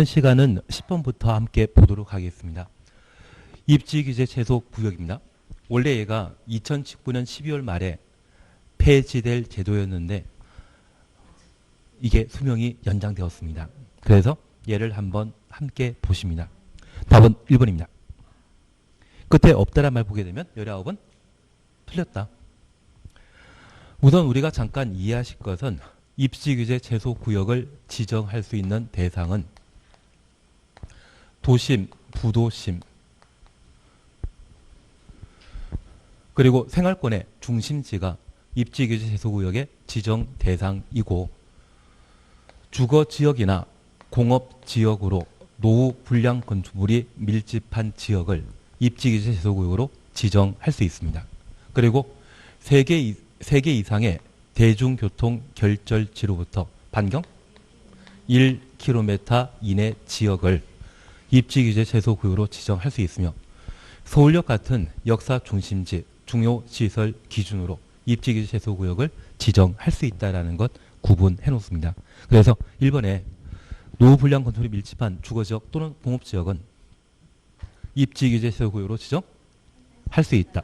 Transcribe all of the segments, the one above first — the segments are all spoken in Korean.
이번 시간은 10번부터 함께 보도록 하겠습니다. 입지규제 제소구역입니다. 원래 얘가 2019년 12월 말에 폐지될 제도였는데 이게 수명이 연장되었습니다. 그래서 얘를 한번 함께 보십니다. 답은 1번입니다. 끝에 없다란 말 보게 되면 19은 틀렸다. 우선 우리가 잠깐 이해하실 것은 입지규제 제소구역을 지정할 수 있는 대상은 도심, 부도심, 그리고 생활권의 중심지가 입지규제 제소구역의 지정 대상이고, 주거지역이나 공업지역으로 노후 불량 건축물이 밀집한 지역을 입지규제 제소구역으로 지정할 수 있습니다. 그리고 3개 이상의 대중교통 결절지로부터 반경 1km 이내 지역을 입지규제 제소구역으로 지정할 수 있으며, 서울역 같은 역사 중심지 중요 시설 기준으로 입지규제 제소구역을 지정할 수 있다는 것 구분해 놓습니다. 그래서 1번에 노후 불량 건축물이 밀집한 주거지역 또는 공업지역은 입지규제 제소구역으로 지정할 수 있다.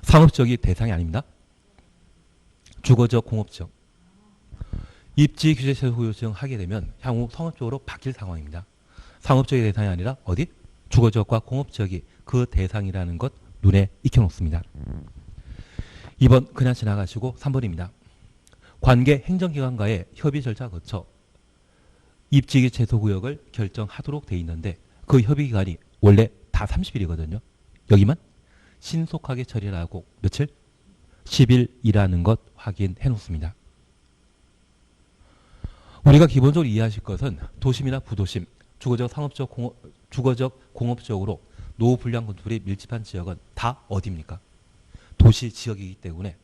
상업지역이 대상이 아닙니다. 주거지역, 공업지역. 입지규제 제소구역 지정하게 되면 향후 상업적으로 바뀔 상황입니다. 상업지역의 대상이 아니라 어디? 주거지역과 공업지역이 그 대상이라는 것 눈에 익혀놓습니다. 2번 그냥 지나가시고 3번입니다. 관계 행정기관과의 협의 절차 거쳐 입지규제 제소구역을 결정하도록 돼 있는데, 그 협의기간이 원래 다 30일이거든요. 여기만 신속하게 처리를 하고 며칠? 10일이라는 것 확인해 놓습니다. 우리가 기본적으로 이해하실 것은 도심이나 부도심, 주거적, 주거적, 공업적으로 노후 불량 건축물이 밀집한 지역은 다 어디입니까? 도시 지역이기 때문에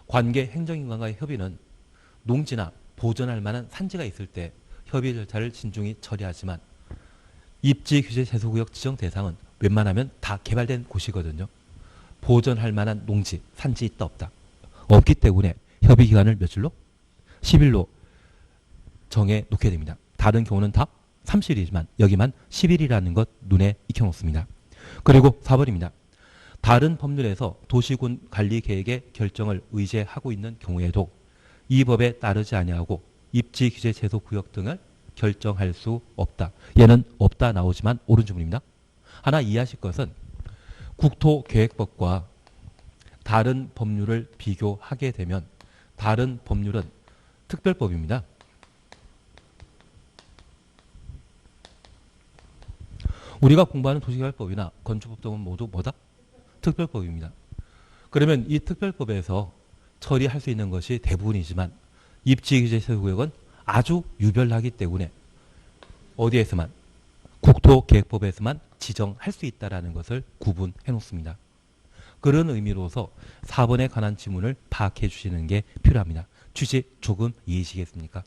관계 행정기관과의 협의는 농지나 보존할 만한 산지가 있을 때 협의 절차를 신중히 처리하지만, 입지규제 제소구역 지정 대상은 웬만하면 다 개발된 곳이거든요. 보존할 만한 농지, 산지 있다 없다? 없기 때문에 협의 기간을 며칠로? 10일로 정해 놓게 됩니다. 다른 경우는 다 30일이지만 여기만 10일이라는 것 눈에 익혀놓습니다. 그리고 4번입니다. 다른 법률에서 도시군 관리계획의 결정을 의제하고 있는 경우에도 이 법에 따르지 아니하고 입지규제 제소구역 등을 결정할 수 없다. 얘는 없다 나오지만 옳은 주문입니다. 하나 이해하실 것은 국토계획법과 다른 법률을 비교하게 되면 다른 법률은 특별법입니다. 우리가 공부하는 도시개발법이나 건축법 등은 모두 뭐다? 특별법입니다. 그러면 이 특별법에서 처리할 수 있는 것이 대부분이지만 입지규제 제소구역은 아주 유별나기 때문에 어디에서만? 국토계획법에서만 지정할 수 있다는 것을 구분해 놓습니다. 그런 의미로서 4번에 관한 지문을 파악해 주시는 게 필요합니다. 취지 조금 이해하시겠습니까?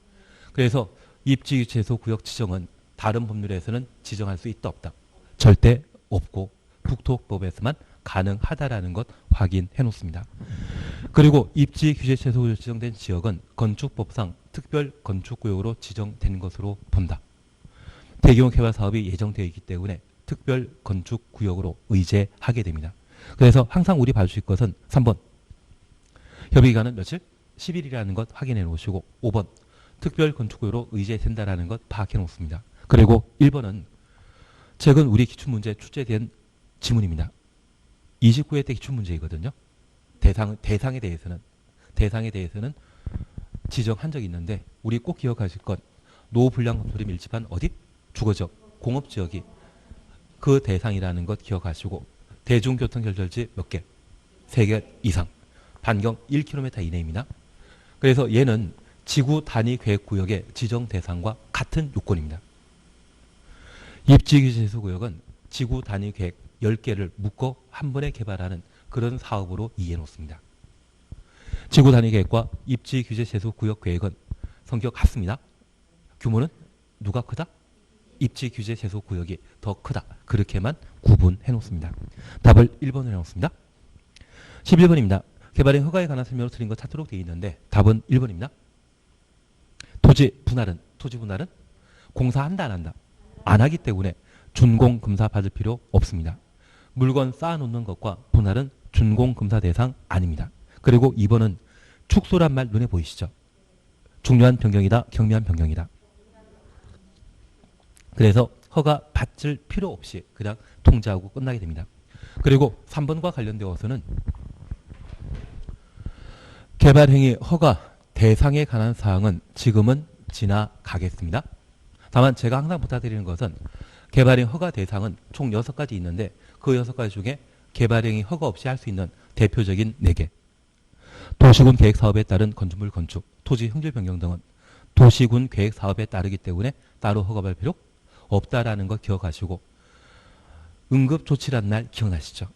그래서 입지규제 제소구역 지정은 다른 법률에서는 지정할 수 있다 없다? 절대 없고 국토법에서만 가능하다라는 것 확인해 놓습니다. 그리고 입지규제 제소구역 지정된 지역은 건축법상 특별건축구역으로 지정된 것으로 본다. 대규모 개발 사업이 예정되어 있기 때문에 특별건축구역으로 의제하게 됩니다. 그래서 항상 우리 봐주실 것은 3번 협의기간은 며칠? 10일이라는 것 확인해 놓으시고, 5번 특별건축구역으로 의제된다라는 것 파악해 놓습니다. 그리고 1번은 최근 우리 기출문제에 출제된 지문입니다. 29회 때 기출문제이거든요. 대상에 대해서는 지정한 적이 있는데, 우리 꼭 기억하실 것, 노후 불량 건물이 밀집한 어디? 주거지역, 공업지역이 그 대상이라는 것 기억하시고, 대중교통 결절지 몇 개? 3개 이상, 반경 1km 이내입니다. 그래서 얘는 지구 단위 계획구역의 지정 대상과 같은 요건입니다. 입지규제 제소구역은 지구 단위 계획 10개를 묶어 한 번에 개발하는 그런 사업으로 이해해 놓습니다. 지구 단위 계획과 입지규제 제소구역 계획은 성격 같습니다. 규모는 누가 크다? 입지규제 제소구역이 더 크다. 그렇게만 구분해 놓습니다. 답을 1번으로 해놓습니다. 11번입니다. 개발행 허가에 관한 설명을 드린 것 찾도록 되어 있는데 답은 1번입니다. 토지 분할은 공사한다 안 한다? 안 하기 때문에 준공검사 받을 필요 없습니다. 물건 쌓아놓는 것과 분할은 준공검사 대상 아닙니다. 그리고 2번은 축소란 말 눈에 보이시죠? 중요한 변경이다, 경미한 변경이다. 그래서 허가 받을 필요 없이 그냥 통지하고 끝나게 됩니다. 그리고 3번과 관련되어서는 개발행위 허가 대상에 관한 사항은 지금은 지나가겠습니다. 다만 제가 항상 부탁드리는 것은 개발행위 허가 대상은 총 6가지 있는데 그 6가지 중에 개발행위 허가 없이 할 수 있는 대표적인 4개. 도시군 계획사업에 따른 건축물 건축, 토지 형질 변경 등은 도시군 계획사업에 따르기 때문에 따로 허가받을 필요 없다라는 것 기억하시고, 응급조치란 말 기억나시죠?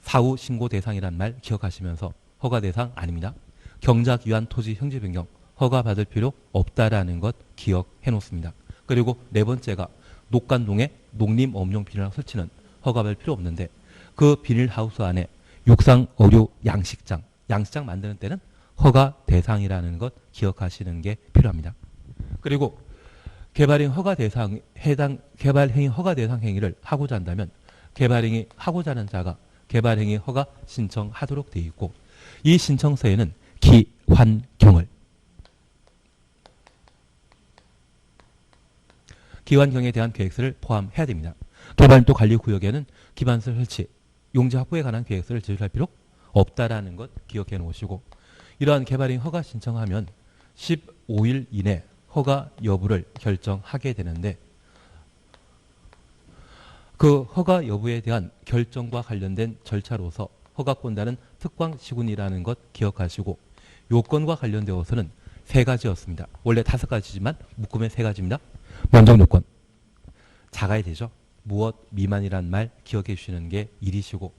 사후 신고 대상이란 말 기억하시면서 허가 대상 아닙니다. 경작 위한 토지 형질 변경 허가받을 필요 없다라는 것 기억해 놓습니다. 그리고 4번째가 녹간동에 농림업용 비닐하우스 설치는 허가받을 필요 없는데 그 비닐하우스 안에 육상, 어류, 양식장 만드는 때는 허가 대상이라는 것 기억하시는 게 필요합니다. 그리고 개발행위 허가 대상 개발행위 허가 대상 행위를 하고자 한다면 개발행위 하고자 하는 자가 개발행위 허가 신청하도록 되어 있고, 이 신청서에는 기환경에 대한 계획서를 포함해야 됩니다. 개발도 관리구역에는 기반시설 설치, 용지 확보에 관한 계획서를 제출할 필요 없다라는 것 기억해 놓으시고, 이러한 개발행위 허가 신청하면 15일 이내 허가 여부를 결정하게 되는데, 그 허가 여부에 대한 결정과 관련된 절차로서 허가권자는 특광시군이라는 것 기억하시고, 요건과 관련되어서는 3가지였습니다. 원래 5가지지만 묶으면 3가지입니다. 먼저 요건. 작아야 되죠. 무엇 미만이란 말 기억해 주시는 게 일이시고,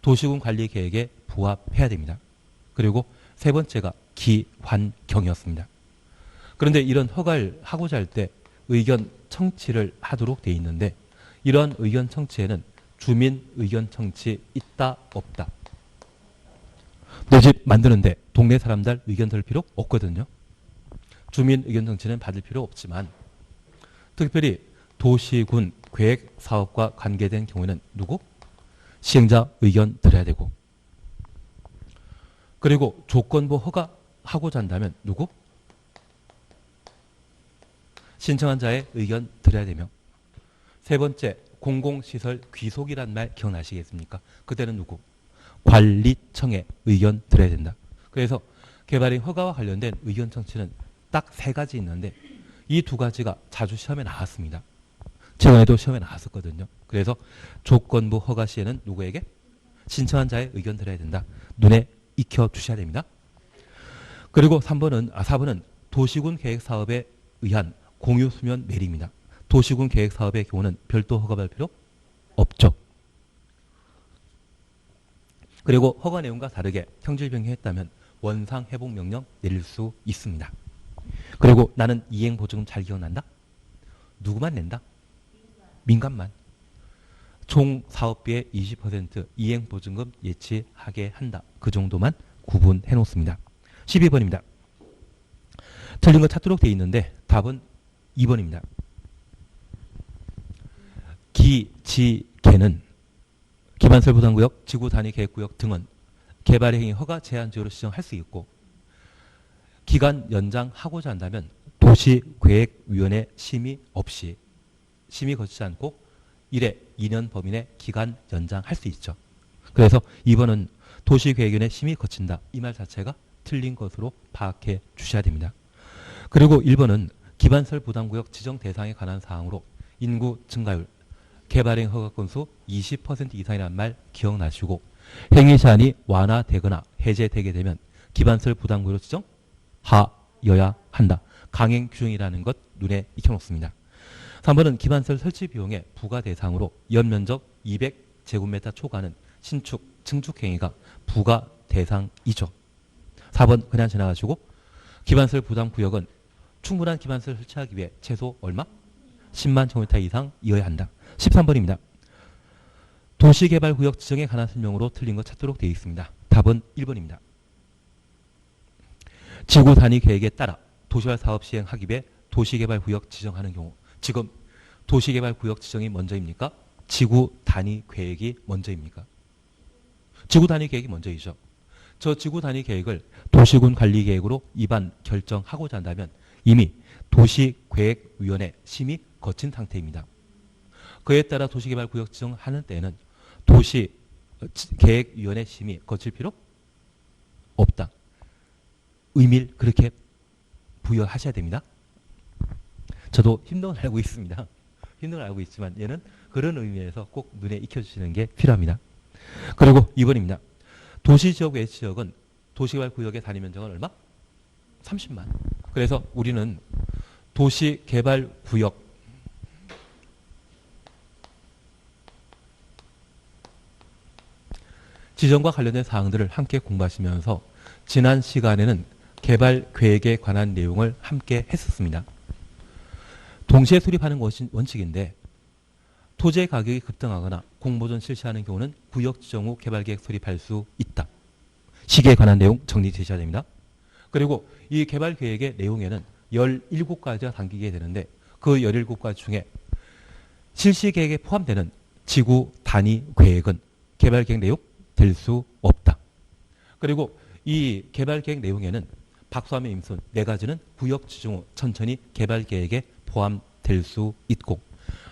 도시군 관리 계획에 부합해야 됩니다. 그리고 3번째가 기환경이었습니다. 그런데 이런 허가를 하고자 할 때 의견 청취를 하도록 되어 있는데, 이런 의견 청취에는 주민 의견 청취 있다 없다. 내 집 만드는데 동네 사람들 의견 들을 필요 없거든요. 주민 의견 청취는 받을 필요 없지만 특별히 도시군 계획 사업과 관계된 경우에는 누구? 시행자 의견 들어야 되고, 그리고 조건부 허가하고자 한다면 누구? 신청한 자의 의견 들어야 되며, 3번째 공공시설 귀속이란 말 기억나시겠습니까? 그때는 누구? 관리청의 의견 들어야 된다. 그래서 개발행 허가와 관련된 의견 청취는 딱 3가지 있는데 이 2가지가 자주 시험에 나왔습니다. 최근에도 시험에 나왔었거든요. 그래서 조건부 허가 시에는 누구에게? 신청한 자의 의견 들어야 된다. 눈에 익혀 주셔야 됩니다. 그리고 4번은 도시군 계획사업에 의한 공유수면 매립입니다. 도시군 계획사업의 경우는 별도 허가받을 필요 없죠. 그리고 허가 내용과 다르게 형질 변경했다면 원상 회복 명령 내릴 수 있습니다. 그리고 나는 이행 보증금 잘 기억난다? 누구만 낸다? 민간만. 총 사업비의 20% 이행 보증금 예치하게 한다. 그 정도만 구분해 놓습니다. 12번입니다. 틀린 거 찾도록 되어 있는데 답은 2번입니다. 기지개는 기반시설 부담구역, 지구 단위 계획구역 등은 개발의 행위 허가 제한 지역으로 지정할 수 있고, 기간 연장하고자 한다면 도시계획위원회 심의 없이, 심의 거치지 않고 1회 2년 범위 내 기간 연장할 수 있죠. 그래서 2번은 도시계획위원회 심의 거친다. 이 말 자체가 틀린 것으로 파악해 주셔야 됩니다. 그리고 1번은 기반시설 부담구역 지정 대상에 관한 사항으로 인구 증가율, 개발행 허가 건수 20% 이상이라는 말 기억나시고, 행위 제한이 완화되거나 해제되게 되면 기반시설 부담구역 지정 하여야 한다. 강행 규정이라는 것 눈에 익혀놓습니다. 3번은 기반시설 설치 비용의 부과 대상으로 연면적 200제곱미터 초과는 신축, 증축 행위가 부과 대상이죠. 4번 그냥 지나가시고, 기반시설 부담구역은 충분한 기반시설 설치하기 위해 최소 얼마? 10만 제곱미터 이상이어야 한다. 13번입니다. 도시개발구역 지정에 관한 설명으로 틀린 것 찾도록 되어 있습니다. 답은 1번입니다. 지구 단위 계획에 따라 도시화 사업 시행하기 위해 도시개발구역 지정하는 경우, 지금 도시개발구역 지정이 먼저입니까? 지구 단위 계획이 먼저입니까? 지구 단위 계획이 먼저이죠. 저 지구 단위 계획을 도시군 관리 계획으로 입안 결정하고자 한다면 이미 도시계획위원회 심의 거친 상태입니다. 그에 따라 도시개발구역 지정하는 때는 도시계획위원회 심의 거칠 필요 없다. 의미를 그렇게 부여하셔야 됩니다. 저도 힘든 걸 알고 있습니다. 힘든 걸 알고 있지만 얘는 그런 의미에서 꼭 눈에 익혀주시는 게 필요합니다. 그리고 2번입니다. 도시지역 외 지역은 도시개발구역의 단위 면적은 얼마? 30만. 그래서 우리는 도시개발구역 지정과 관련된 사항들을 함께 공부하시면서 지난 시간에는 개발 계획에 관한 내용을 함께 했었습니다. 동시에 수립하는 것이 원칙인데 토지의 가격이 급등하거나 공모전 실시하는 경우는 구역 지정 후 개발계획 수립할 수 있다. 시기에 관한 내용 정리되셔야 됩니다. 그리고 이 개발계획의 내용에는 17가지가 담기게 되는데 그 17가지 중에 실시계획에 포함되는 지구 단위 계획은 개발계획 내용 될 수 없다. 그리고 이 개발계획 내용에는 박수함의 임순 4가지는 구역 지정 후 천천히 개발계획에 포함될 수 있고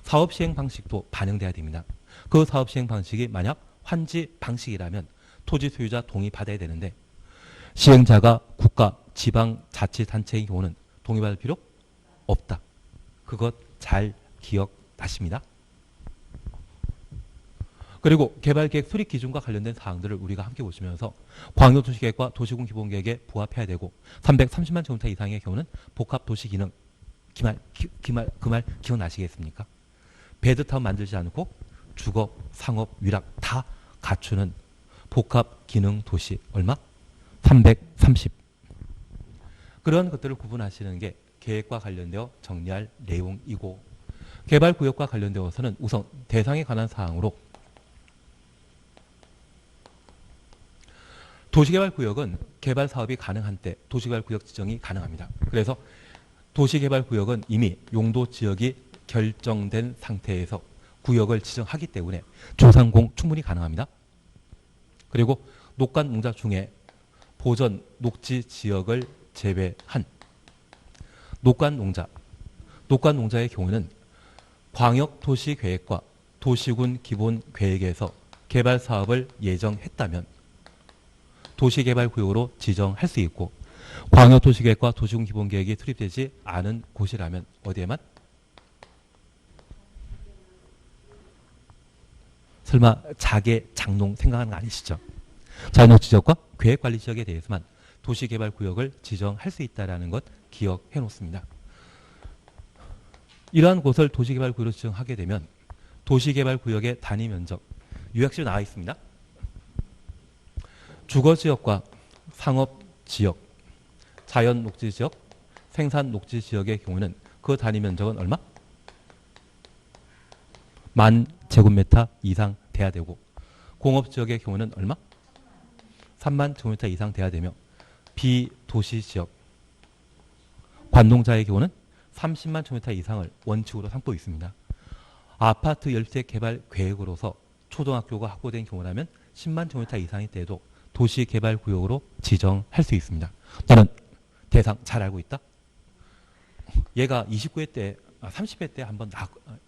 사업 시행 방식도 반영돼야 됩니다. 그 사업 시행 방식이 만약 환지 방식이라면 토지 소유자 동의 받아야 되는데 시행자가 국가, 지방, 자치단체의 경우는 동의받을 필요 없다. 그것 잘 기억나십니다. 그리고 개발계획 수립 기준과 관련된 사항들을 우리가 함께 보시면서 광역도시계획과 도시군 기본계획에 부합해야 되고 330만 제곱미터 이상의 경우는 복합도시기능 그 말 기억나시겠습니까? 베드타운 만들지 않고 주거, 상업, 위락 다 갖추는 복합기능도시 얼마? 330. 그런 것들을 구분하시는 게 계획과 관련되어 정리할 내용이고 개발구역과 관련되어서는 우선 대상에 관한 사항으로 도시개발구역은 개발사업이 가능한 때 도시개발구역 지정이 가능합니다. 그래서 도시개발구역은 이미 용도지역이 결정된 상태에서 구역을 지정하기 때문에 조상공 충분히 가능합니다. 그리고 녹간농자 중에 보전 녹지지역을 제외한 녹간농자의 경우는 광역도시계획과 도시군 기본계획에서 개발사업을 예정했다면 도시개발구역으로 지정할 수 있고 광역도시계획과 도시군 기본계획이 수립되지 않은 곳이라면 어디에만? 설마 자계 장농 생각하는 거 아니시죠? 자연녹지지역과 계획관리지역에 대해서만 도시개발구역을 지정할 수 있다는 것 기억해 놓습니다. 이러한 곳을 도시개발구역으로 지정하게 되면 도시개발구역의 단위 면적 요약식으로 나와 있습니다. 주거지역과 상업지역, 자연녹지지역, 생산녹지지역의 경우는 그 단위 면적은 얼마? 10,000제곱미터 이상 돼야 되고 공업지역의 경우는 얼마? 3만 제곱미터 이상 돼야 되며 비도시지역, 관농자의 경우는 30만 제곱미터 이상을 원칙으로 삼고 있습니다. 아파트 열세 개발 계획으로서 초등학교가 확보된 경우라면 10만 제곱미터 이상일 때에도 도시개발구역으로 지정할 수 있습니다. 너는 대상 잘 알고 있다? 얘가 29회 때, 30회 때 한번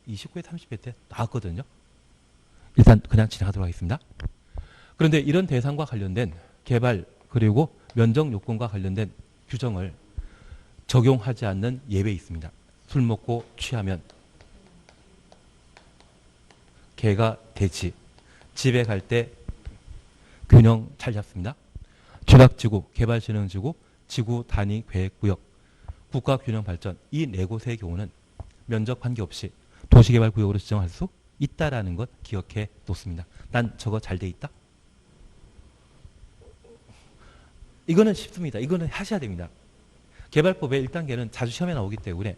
29회, 30회 때 나왔거든요. 일단 그냥 진행하도록 하겠습니다. 그런데 이런 대상과 관련된 개발 그리고 면적 요건과 관련된 규정을 적용하지 않는 예외 있습니다. 술 먹고 취하면 개가 돼지, 집에 갈 때 균형 잘 잡습니다. 최락지구, 개발진흥지구, 지구 단위 계획구역, 국가균형발전 이 네 곳의 경우는 면적 관계없이 도시개발구역으로 지정할 수 있다라는 것 기억해 놓습니다. 난 저거 잘 돼 있다? 이거는 쉽습니다. 이거는 하셔야 됩니다. 개발법의 1단계는 자주 시험에 나오기 때문에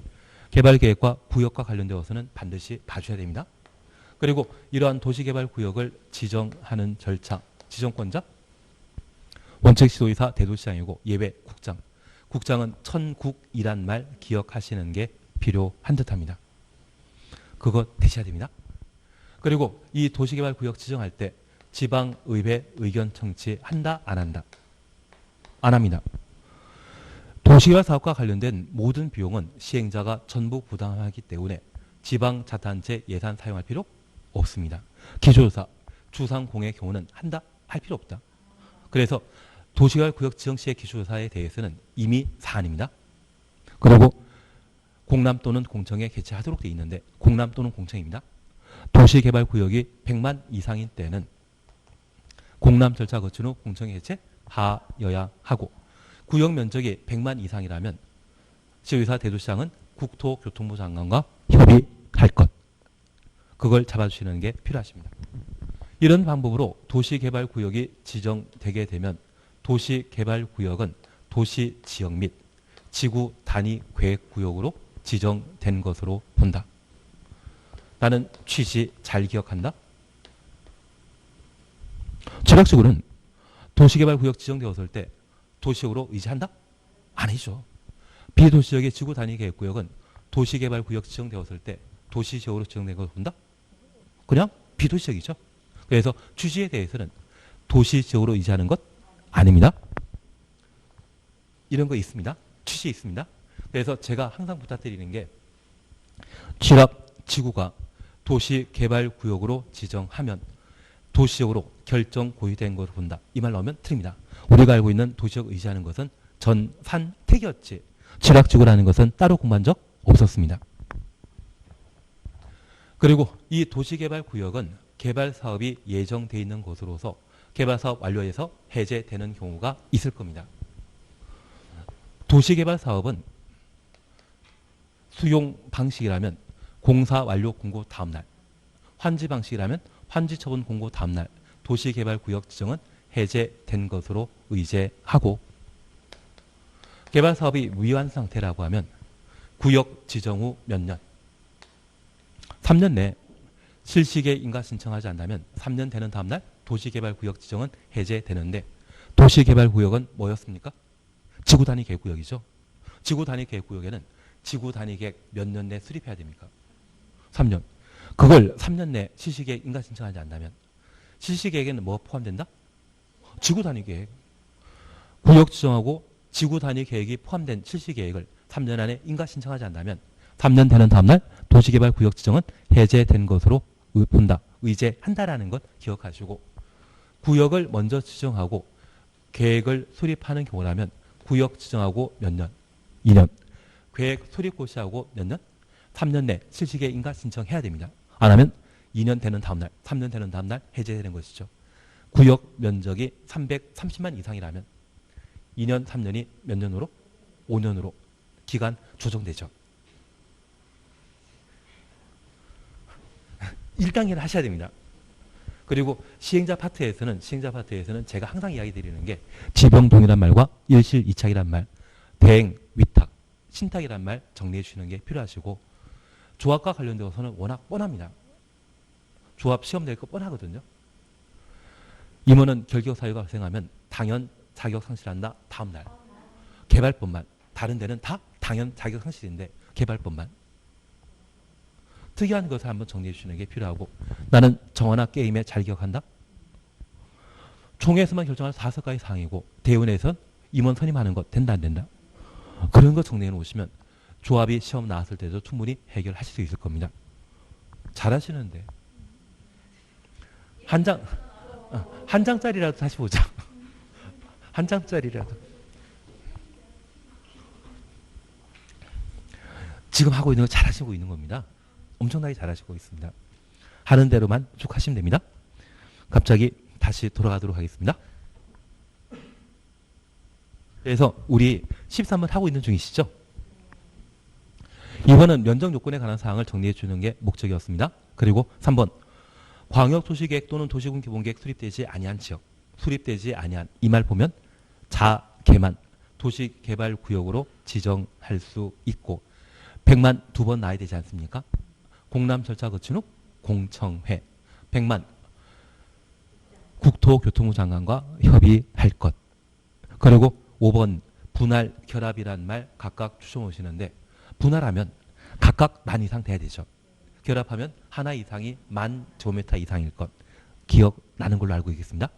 개발계획과 구역과 관련되어서는 반드시 봐줘야 됩니다. 그리고 이러한 도시개발구역을 지정하는 절차, 지정권자, 원칙지도의사 대도시장이고 예외 국장. 국장은 천국이란 말 기억하시는 게 필요한 듯합니다. 그거 되셔야 됩니다. 그리고 이 도시개발구역 지정할 때 지방의회 의견 청취한다, 안 한다? 안 합니다. 도시개발 사업과 관련된 모든 비용은 시행자가 전부 부담하기 때문에 지방자치단체 예산 사용할 필요 없습니다. 기초조사, 주상공의 경우는 한다? 할 필요 없다. 그래서 도시개발구역 지정 시의 기초조사에 대해서는 이미 사안입니다. 그리고 공람 또는 공청에 개최하도록 되어 있는데 공람 또는 공청입니다. 도시개발구역이 100만 이상인 때는 공람 절차 거친 후 공청회 개최하여야 하고 구역 면적이 100만 이상이라면 시의사 대도시장은 국토교통부 장관과 협의할 것. 그걸 잡아주시는 게 필요하십니다. 이런 방법으로 도시개발구역이 지정되게 되면 도시개발구역은 도시지역 및 지구 단위 계획구역으로 지정된 것으로 본다. 나는 취지 잘 기억한다. 철학적으로는 도시개발구역 지정되었을 때 도시적으로 의지한다? 아니죠. 비도시적의 지구 단위 계획구역은 도시개발구역 지정되었을 때 도시지역으로 지정된 것을 본다? 그냥 비도시적이죠. 그래서 취지에 대해서는 도시지역으로 의지하는 것 아닙니다. 이런 거 있습니다. 취지 있습니다. 그래서 제가 항상 부탁드리는 게 지구가 도시개발구역으로 지정하면 도시적으로 결정 고유된 것으로 본다. 이 말 나오면 틀립니다. 우리가 알고 있는 도시적 의지하는 것은 전산택이었지. 지락지구라는 것은 따로 공부한 적 없었습니다. 그리고 이 도시개발구역은 개발사업이 예정되어 있는 곳으로서 개발사업 완료해서 해제되는 경우가 있을 겁니다. 도시개발사업은 수용 방식이라면 공사 완료 공고 다음날, 환지 방식이라면 환지 처분 공고 다음날 도시개발구역 지정은 해제된 것으로 의제하고 개발사업이 무효한 상태라고 하면 구역 지정 후 몇 년? 3년 내에 실시계 인가 신청하지 않는다면 3년 되는 다음날 도시개발구역 지정은 해제되는데 도시개발구역은 뭐였습니까? 지구단위 계획구역이죠. 지구단위 계획구역에는 지구단위 계획 몇 년 내에 수립해야 됩니까? 3년. 그걸 3년 내에 실시계획 인가 신청하지 않는다면 실시계획에는 뭐 포함된다? 지구단위 계획. 구역 지정하고 지구단위 계획이 포함된 실시계획을 3년 안에 인가 신청하지 않는다면 3년 되는 다음날 도시개발구역 지정은 해제된 것으로 본다. 의제한다라는 것 기억하시고 구역을 먼저 지정하고 계획을 수립하는 경우라면 구역 지정하고 몇 년? 2년. 계획 수립 고시하고 몇 년? 3년 내 실시계획 인가 신청해야 됩니다. 안 하면 2년 되는 다음날, 3년 되는 다음날 해제되는 것이죠. 구역 면적이 330만 이상이라면 2년, 3년이 몇 년으로? 5년으로 기간 조정되죠. 1단계를 하셔야 됩니다. 그리고 시행자 파트에서는 제가 항상 이야기 드리는 게 지병동이란 말과 일실 이착이란 말, 대행, 위탁, 신탁이란 말 정리해 주시는 게 필요하시고 조합과 관련되어서는 워낙 뻔합니다. 조합 시험 낼 거 뻔하거든요. 임원은 결격 사유가 발생하면 당연 자격 상실한다. 다음날. 개발법만. 다른 데는 다 당연 자격 상실인데 개발법만. 특이한 것을 한번 정리해 주시는 게 필요하고 나는 정원화 게임에 잘 기억한다. 총회에서만 결정할 5가지 사항이고 대의원에선 임원 선임하는 것 된다 안 된다. 그런 거 정리해 놓으시면 조합이 시험 나왔을 때도 충분히 해결하실 수 있을 겁니다. 잘하시는데 한 장짜리라도 다시 보자. 한 장짜리라도. 지금 하고 있는 거 잘하시고 있는 겁니다. 엄청나게 잘하시고 있습니다. 하는 대로만 쭉 하시면 됩니다. 갑자기 다시 돌아가도록 하겠습니다. 그래서 우리 13번 하고 있는 중이시죠? 이번은 면적 요건에 관한 사항을 정리해 주는 게 목적이었습니다. 그리고 3번 광역도시계획 또는 도시군 기본계획 수립되지 아니한 지역, 수립되지 아니한 이 말 보면 자개만 도시개발구역으로 지정할 수 있고 100만 2번 나야 되지 않습니까? 공람 절차 거친 후 공청회 100만 국토교통부 장관과 협의할 것. 그리고 5번 분할 결합이란 말 각각 추천오시는데 분할하면 각각 만 이상 돼야 되죠. 결합하면 하나 이상이 10,000제곱미터 이상일 것. 기억나는 걸로 알고 있겠습니다.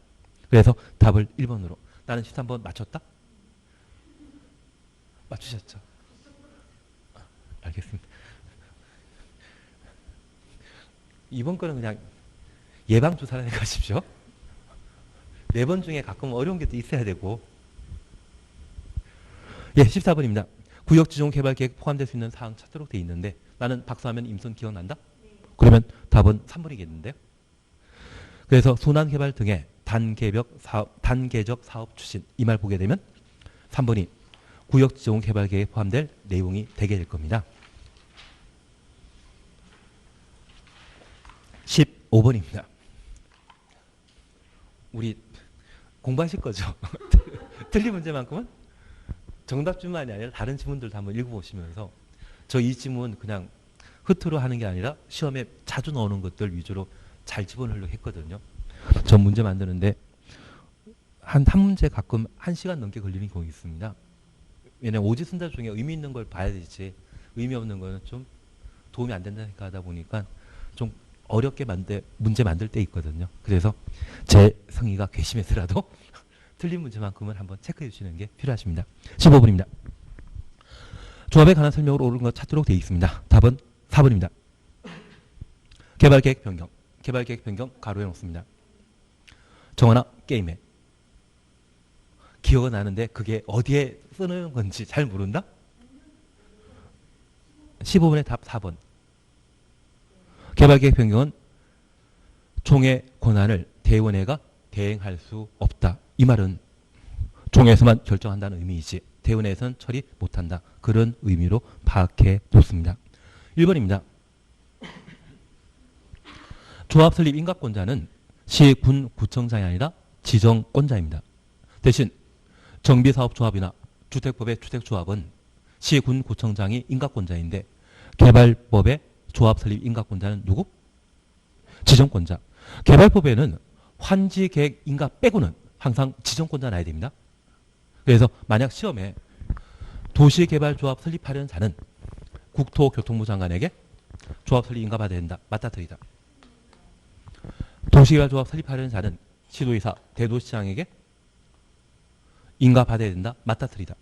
그래서 답을 1번으로. 나는 13번 맞췄다? 맞추셨죠? 알겠습니다. 이번 거는 그냥 예방주사를 해가십시오. 4번 중에 가끔 어려운 게 또 있어야 되고. 예, 14번입니다. 구역지정 개발계획 포함될 수 있는 사항 찾도록 돼 있는데 나는 박사하면 임선 기억난다? 그러면 답은 3번이겠는데요. 그래서 순환개발 등의 단계적 사업 추진 이 말 보게 되면 3번이 구역지정 개발계획에 포함될 내용이 되게 될 겁니다. 15번입니다. 우리 공부하실 거죠? 틀린 문제만큼은 정답뿐만이 아니라 다른 지문들도 한번 읽어보시면서 저 이 지문 그냥 흐트로 하는 게 아니라 시험에 자주 나오는 것들 위주로 잘 집어넣으려고 했거든요. 전 문제 만드는데 한 문제 가끔 1시간 넘게 걸리는 경우가 있습니다. 왜냐면 오지순자 중에 의미 있는 걸 봐야 되지 의미 없는 거는 좀 도움이 안 된다 생각하다 보니까 좀 어렵게 문제 만들 때 있거든요. 그래서 제 성의가 괘씸해서라도 틀린 문제만큼은 한번 체크해 주시는 게 필요하십니다. 15번입니다. 조합에 관한 설명으로 옳은 것 찾도록 되어 있습니다. 답은 4번입니다. 개발계획 변경. 개발계획 변경 가로해 놓습니다. 정원아 게임해. 기억은 나는데 그게 어디에 쓰는 건지 잘 모른다? 15번의 답 4번. 개발계획 변경은 총회 권한을 대의원회가 대행할 수 없다. 이 말은 총회에서만 결정한다는 의미이지 대의원회에서는 처리 못한다. 그런 의미로 파악해 놓습니다. 1번입니다. 조합 설립 인가권자는 시, 군, 구청장이 아니라 지정권자입니다. 대신 정비사업조합이나 주택법의 주택조합은 시, 군, 구청장이 인가권자인데 개발법의 조합 설립 인가권자는 누구? 지정권자. 개발법에는 환지계획 인가 빼고는 항상 지정권자 나야 됩니다. 그래서 만약 시험에 도시개발조합 설립하려는 자는 국토교통부 장관에게 조합 설립 인가 받아야 된다. 맞다 틀리다. 도시개발조합 설립하려는 자는 시도의사 대도시장에게 인가 받아야 된다. 맞다 틀리다.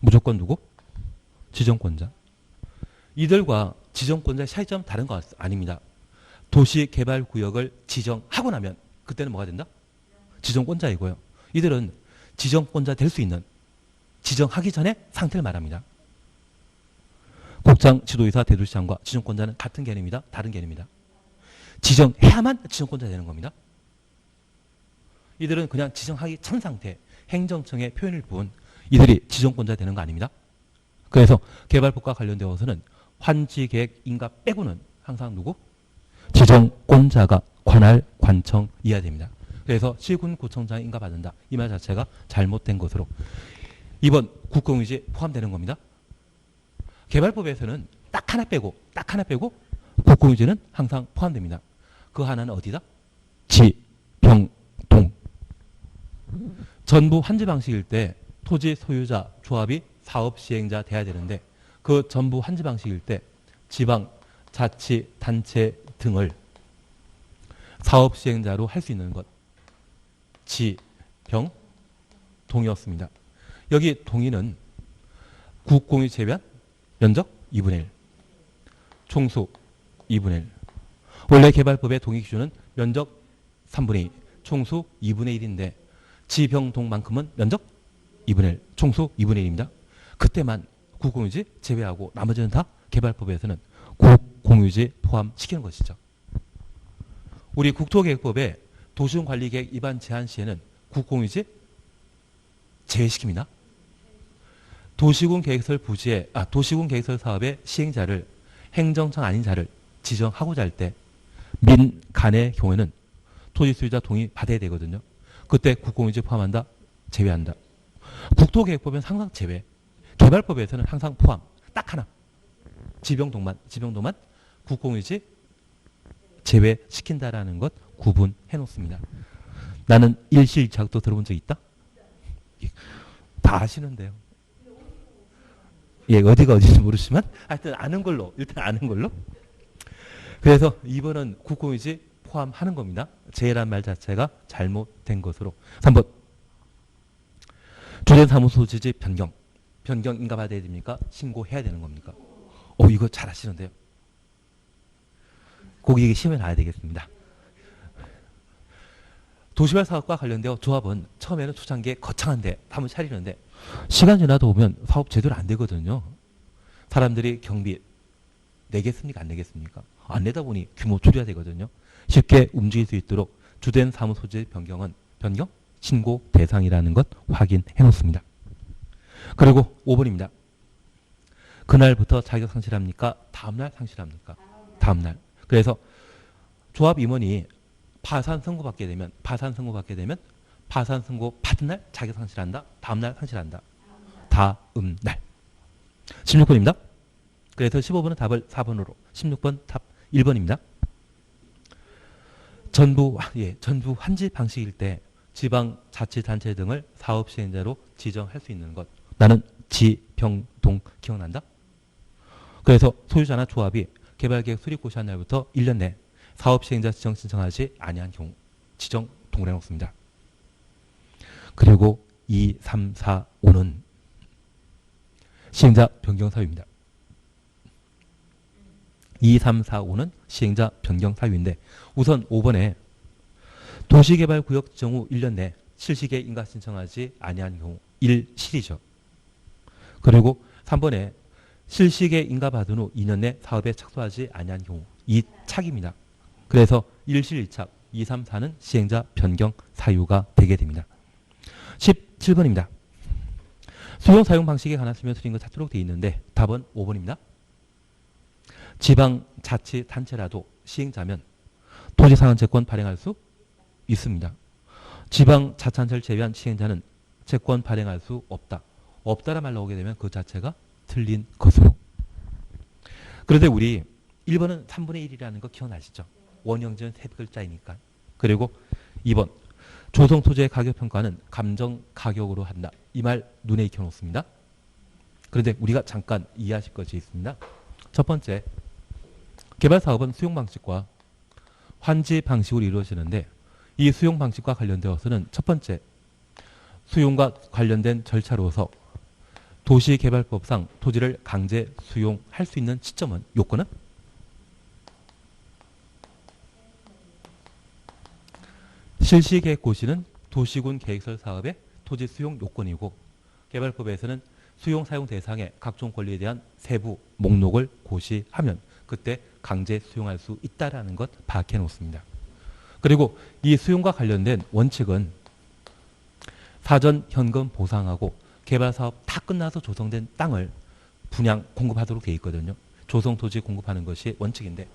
무조건 누구? 지정권자. 이들과 지정권자의 차이점 다른 거 아닙니다. 도시개발구역을 지정하고 나면 그때는 뭐가 된다? 지정권자이고요. 이들은 지정권자 될 수 있는 지정하기 전에 상태를 말합니다. 국장, 지도의사, 대도시장과 지정권자는 같은 개념이다. 다른 개념이다. 지정해야만 지정권자 되는 겁니다. 이들은 그냥 지정하기 전 상태, 행정청의 표현일 뿐 이들이 지정권자 되는 거 아닙니다. 그래서 개발법과 관련되어서는 환지계획 인가 빼고는 항상 누구? 지정권자가 관할 관청이어야 됩니다. 그래서 시군 구청장 인가 받는다. 이 말 자체가 잘못된 것으로 이번 국공유지 포함되는 겁니다. 개발법에서는 딱 하나 빼고 국공유지는 항상 포함됩니다. 그 하나는 어디다? 지, 병, 동. 전부 환지 방식일 때 토지 소유자, 조합이 사업 시행자 돼야 되는데 그 전부 환지 방식일 때 지방, 자치, 단체 등을 사업 시행자로 할 수 있는 것 지, 병, 동이었습니다. 여기 동의는 국공유 제외한 면적 2분의 1, 총수 2분의 1. 원래 개발법의 동의 기준은 면적 3분의 2, 총수 2분의 1인데 지, 병, 동만큼은 면적 2분의 1, 총수 2분의 1입니다. 그때만 국공유지 제외하고 나머지는 다 개발법에서는 국공유지 포함시키는 것이죠. 우리 국토계획법의 도시군관리계획 위반 제한 시에는 국공유지 제외시킵니다. 도시군 계획설 부지에 도시군 계획설 사업의 시행자를 행정청 아닌 자를 지정하고자 할 때 민간의 경우에는 토지 소유자 동의 받아야 되거든요. 그때 국공유지 포함한다, 제외한다. 국토계획법은 항상 제외. 개발법에서는 항상 포함. 딱 하나. 지병동만 국공유지 제외시킨다라는 것 구분해 놓습니다. 나는 일시일착도 들어본 적 있다? 다 아시는데요. 예, 어디가 어딘지 모르지만 하여튼 아는 걸로 일단 아는 걸로. 그래서 2번은 국공유지 포함하는 겁니다. 제란 말 자체가 잘못된 것으로. 3번 주된 사무소 지지 변경. 변경 인가받아야 됩니까? 신고해야 되는 겁니까? 이거 잘 아시는데요. 고객에게 시험에 나야 되겠습니다. 도시발 사업과 관련되어 조합은 처음에는 초창기에 거창한데 한번 차리는데 시간 지나다 보면 사업 제대로 안 되거든요. 사람들이 경비 내겠습니까? 안 내겠습니까? 안 내다 보니 규모 줄여야 되거든요. 쉽게 움직일 수 있도록 주된 사무소지 변경은 변경 신고 대상이라는 것 확인해 놓습니다. 그리고 5번입니다. 그날부터 자격 상실합니까? 다음날 상실합니까? 다음날. 그래서 조합 임원이 파산 선고받게 되면 파산 선고 받은 날 자격 상실한다. 다음날 상실한다. 다음날. 16번입니다. 그래서 15번은 답을 4번으로 16번 답 1번입니다. 전부 환지 방식일 때 지방자치단체 등을 사업시행자로 지정할 수 있는 것. 나는 지평동 기억난다? 그래서 소유자나 조합이 개발계획 수립 고시한 날부터 1년 내 사업시행자 지정 신청하지 아니한 경우 지정 동일해 놓습니다. 그리고 2, 3, 4, 5는 시행자 변경 사유입니다. 2, 3, 4, 5는 시행자 변경 사유인데 우선 5번에 도시개발구역 지정 후 1년 내 실시계 인가 신청하지 아니한 경우 1실이죠. 그리고 3번에 실시계 인가 받은 후 2년 내 사업에 착수하지 아니한 경우 2착입니다. 그래서 1실 2착, 2, 3, 4는 시행자 변경 사유가 되게 됩니다. 17번입니다. 수용 사용 방식에 관한 설명 드린 것 찾도록 되어 있는데 답은 5번입니다. 지방자치단체라도 시행자면 토지상환채권 발행할 수 있습니다. 지방자치단체를 제외한 시행자는 채권 발행할 수 없다. 없다란 말 나오게 되면 그 자체가 틀린 것으로. 그런데 우리 1번은 3분의 1이라는 거 기억나시죠? 원형지은 세 글자이니까. 그리고 2번 조성토지의 가격평가는 감정가격으로 한다. 이 말 눈에 익혀놓습니다. 그런데 우리가 잠깐 이해하실 것이 있습니다. 첫 번째, 개발사업은 수용방식과 환지 방식으로 이루어지는데 이 수용방식과 관련되어서는 첫 번째, 수용과 관련된 절차로서 도시개발법상 토지를 강제 수용할 수 있는 시점은 요건은 실시계획 고시는 도시군 계획설 사업의 토지 수용 요건이고 개발법에서는 수용 사용 대상의 각종 권리에 대한 세부 목록을 고시하면 그때 강제 수용할 수 있다라는 것 파악해 놓습니다. 그리고 이 수용과 관련된 원칙은 사전 현금 보상하고 개발사업 다 끝나서 조성된 땅을 분양 공급하도록 되어 있거든요. 조성토지 공급하는 것이 원칙인데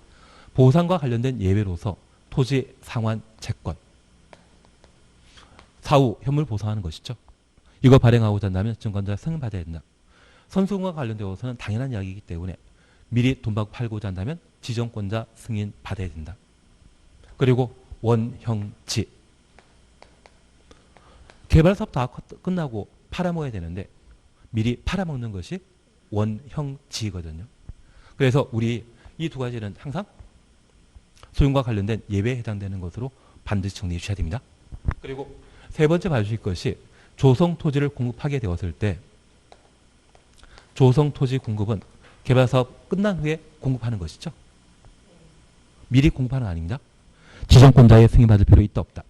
보상과 관련된 예외로서 토지 상환 채권 사후 현물 보상하는 것이죠. 이거 발행하고자 한다면 증권자 승인받아야 된다. 선수금과 관련되어서는 당연한 이야기이기 때문에 미리 돈 받고 팔고자 한다면 지정권자 승인 받아야 된다. 그리고 원형지 개발사업 다 끝나고 팔아먹어야 되는데 미리 팔아먹는 것이 원형지거든요. 그래서 우리 이 두 가지는 항상 소용과 관련된 예외에 해당되는 것으로 반드시 정리해 주셔야 됩니다. 그리고 세 번째 봐주실 것이 조성토지를 공급하게 되었을 때 조성토지 공급은 개발사업 끝난 후에 공급하는 것이죠. 미리 공급하는 거 아닙니다. 지정권자의 승인받을 필요 있다 없다?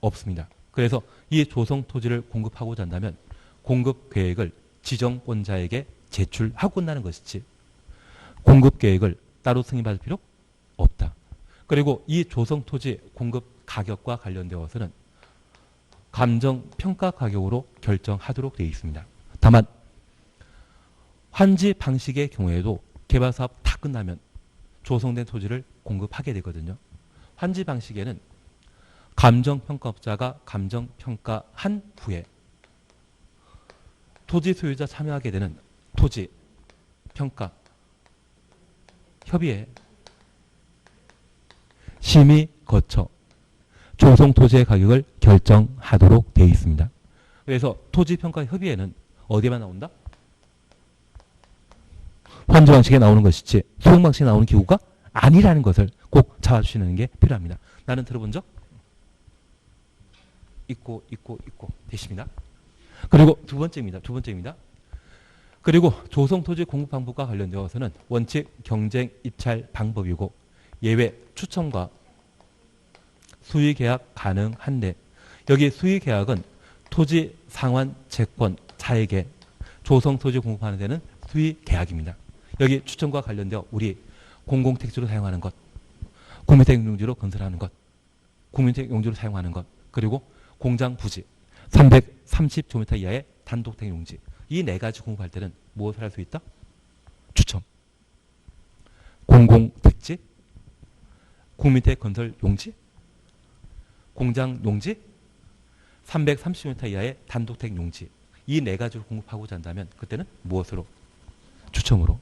없습니다. 그래서 이 조성토지를 공급하고자 한다면 공급계획을 지정권자에게 제출하고 끝나는 것이지 공급계획을 따로 승인받을 필요 없다. 그리고 이 조성토지 공급 가격과 관련되어서는 감정평가 가격으로 결정하도록 되어 있습니다. 다만 환지 방식의 경우에도 개발사업 다 끝나면 조성된 토지를 공급하게 되거든요. 환지 방식에는 감정평가업자가 감정평가한 후에 토지 소유자 참여하게 되는 토지평가 협의회 심의 거쳐 조성토지의 가격을 결정하도록 되어 있습니다. 그래서 토지평가 협의회는 어디에만 나온다? 환지 방식에 나오는 것이지 소용 방식에 나오는 기구가 아니라는 것을 꼭 잡아주시는 게 필요합니다. 나는 들어본 적 있고 되십니다. 그리고 두 번째입니다. 그리고 조성토지 공급 방법과 관련되어서는 원칙, 경쟁, 입찰 방법이고 예외, 추첨과 수의계약 가능한데 여기 수의계약은 토지 상환 채권 자에게 조성토지 공급하는 데는 수의계약입니다. 여기 추첨과 관련되어 우리 공공택지로 사용하는 것, 국민택 용지로 건설하는 것, 국민택 용지로 사용하는 것, 그리고 공장 부지 330제곱미터 이하의 단독택 용지 이 네 가지 공급할 때는 무엇을 할 수 있다? 추첨, 공공택지, 국민택 건설 용지, 공장 용지, 330m 이하의 단독택 용지 이 네 가지를 공급하고자 한다면 그때는 무엇으로? 추첨으로.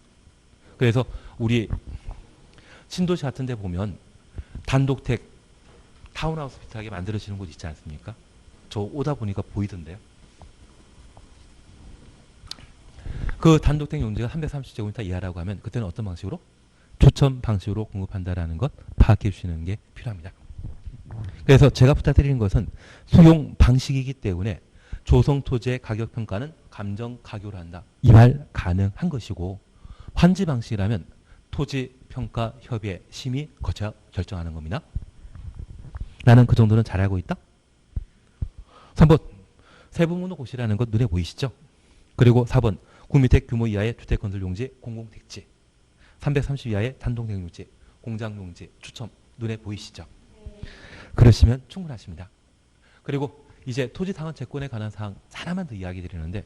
그래서 우리 신도시 같은 데 보면 단독택 타운하우스 비슷하게 만들어지는 곳 있지 않습니까? 저 오다 보니까 보이던데요. 그 단독택 용지가 330제곱미터 이하라고 하면 그때는 어떤 방식으로? 추첨 방식으로 공급한다라는 것 파악해 주시는 게 필요합니다. 그래서 제가 부탁드리는 것은 수용 방식이기 때문에 조성토지의 가격 평가는 감정 가격으로 한다. 이 말 가능한 것이고 환지 방식이라면 토지평가협의회 심의 거쳐 결정하는 겁니다. 나는 그 정도는 잘 알고 있다. 3번 세부문호 고시라는 것 눈에 보이시죠? 그리고 4번 국민택 규모 이하의 주택건설용지, 공공택지 330 이하의 단독택용지, 공장용지, 추첨 눈에 보이시죠? 그러시면 충분하십니다. 그리고 이제 토지상환 채권에 관한 사항 하나만 더 이야기 드리는데